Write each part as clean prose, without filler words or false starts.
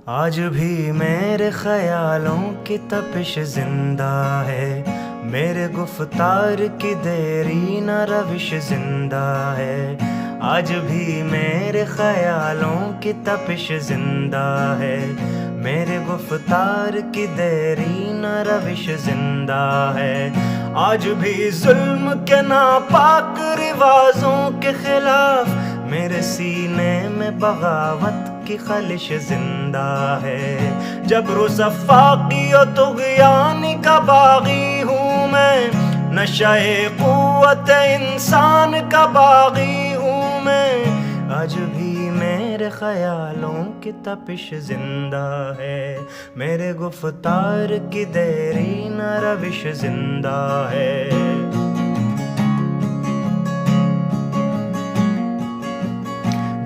آج بھی میرے خیالوں کی تپش زندہ ہے، میرے گفتار کی دیری نہ روش زندہ ہے۔ آج بھی میرے خیالوں کی تپش زندہ ہے، میرے گفتار کی دیری نہ روش زندہ ہے۔ آج بھی ظلم کے ناپاک رواجوں کے خلاف میرے سینے میں بغاوت کی خلش زندہ ہے۔ جبر و صفاقی و طغیانی کا باغی ہوں میں، نشہ قوت انسان کا باغی ہوں میں۔ آج بھی میرے خیالوں کی تپش زندہ ہے، میرے گفتار کی دیری نہ روش زندہ ہے۔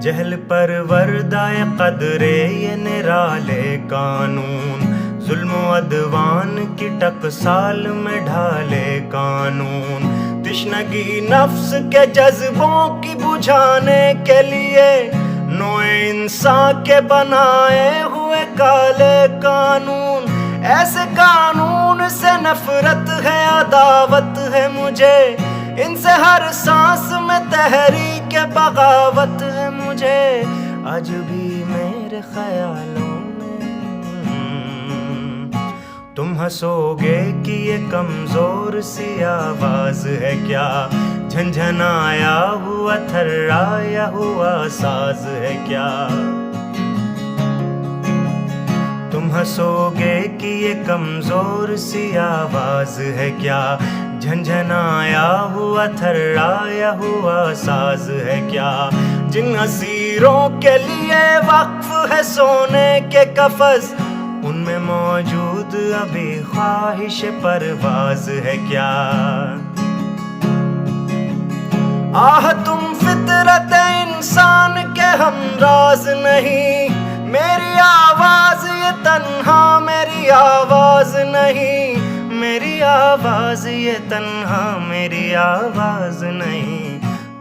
جہل پروردہ قدرے یہ نرالے قانون، ظلم و عدوان کی ٹکسال میں ڈھالے قانون۔ تشنگی نفس کے جذبوں کی بجھانے کے لیے نوع انسان کے بنائے ہوئے کالے قانون۔ ایسے قانون سے نفرت ہے، عداوت ہے مجھے، ان سے ہر سانس میں تحریک بغاوت ہے مجھے۔ آج بھی میرے خیالوں میں تم ہنسو گے کہ یہ کمزور سی آواز ہے کیا، جھنجھنایا ہوا تھرایا ہوا ساز ہے کیا۔ تم ہنسو گے کہ یہ کمزور سی آواز ہے کیا، جھنجھنایا ہوا تھرایا ہوا ساز ہے کیا۔ جن اسیروں کے لیے وقف ہے سونے کے قفس، ان میں موجود ابھی خواہش پرواز ہے کیا۔ آہ تم فطرت انسان کے ہمراز نہیں، میری آواز یہ تنہا میری آواز نہیں، میری آواز یہ تنہا میری آواز نہیں۔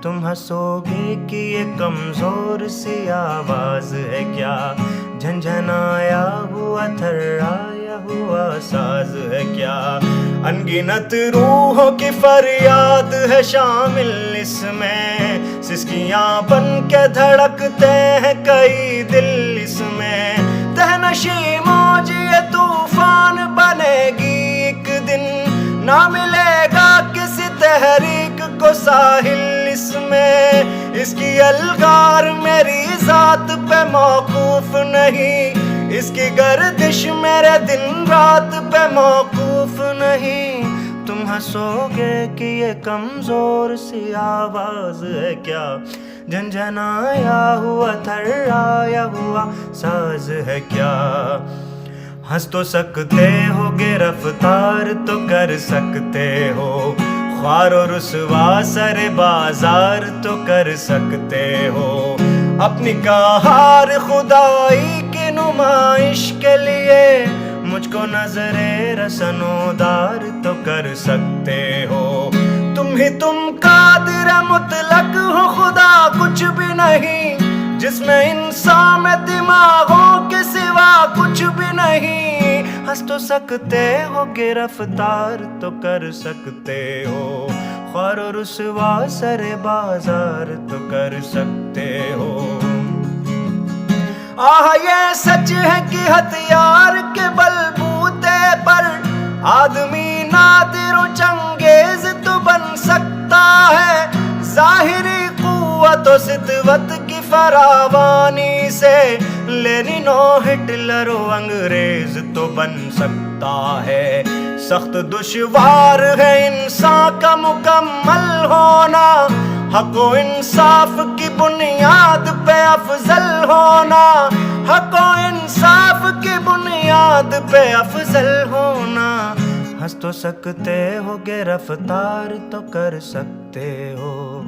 تم ہنسو گے کہ یہ کمزور سی آواز ہے کیا، جھنجھنایا ہوا تھرایا ہوا ساز ہے کیا۔ انگنت روحوں کی فریاد ہے شامل اس میں، سسکیاں بن کے دھڑکتے ہیں کئی دل اس میں۔ تہنشی موج یہ طوفان بنے گی ایک دن، نہ ملے گا کسی تحریک کو ساحل اس میں۔ اس کی الغار میری ذات پہ موقوف نہیں، اس کی گردش میرے دن رات پہ موقوف نہیں۔ تم ہنسو گے کہ یہ کمزور سی آواز ہے کیا، جھنجھنایا ہوا تھرایا ہوا ساز ہے کیا۔ ہنس تو سکتے ہو گرفتار تو کر سکتے ہو، خوار و رسوا سر بازار تو کر سکتے ہو۔ اپنی کہار خدائی کی نمائش کے لیے مجھ کو نظر رسنودار تو کر سکتے ہو۔ تم قادر مطلق ہو، خدا کچھ بھی نہیں، جس میں انسان میں دماغوں کے سوا کچھ بھی نہیں۔ ہنس تو سکتے ہو گرفتار تو کر سکتے ہو، خوار و رسوا سر بازار تو کر سکتے ہو۔ آہ یہ سچ ہے کہ ہتھیار کے بلبوتے پر آدمی نادر و چنگیز تو بن سکتا ہے۔ ظاہری قوت و سطوت کی فراوانی سے لینن و ہٹلر و انگریز تو بن سکتا ہے۔ سخت دشوار ہے انسان کا مکمل ہونا، حق و انصاف کی بنیاد پہ افضل ہونا، حق و انصاف کی بنیاد پہ افضل ہونا۔ ہنس تو سکتے ہو گرفتار تو کر سکتے ہو۔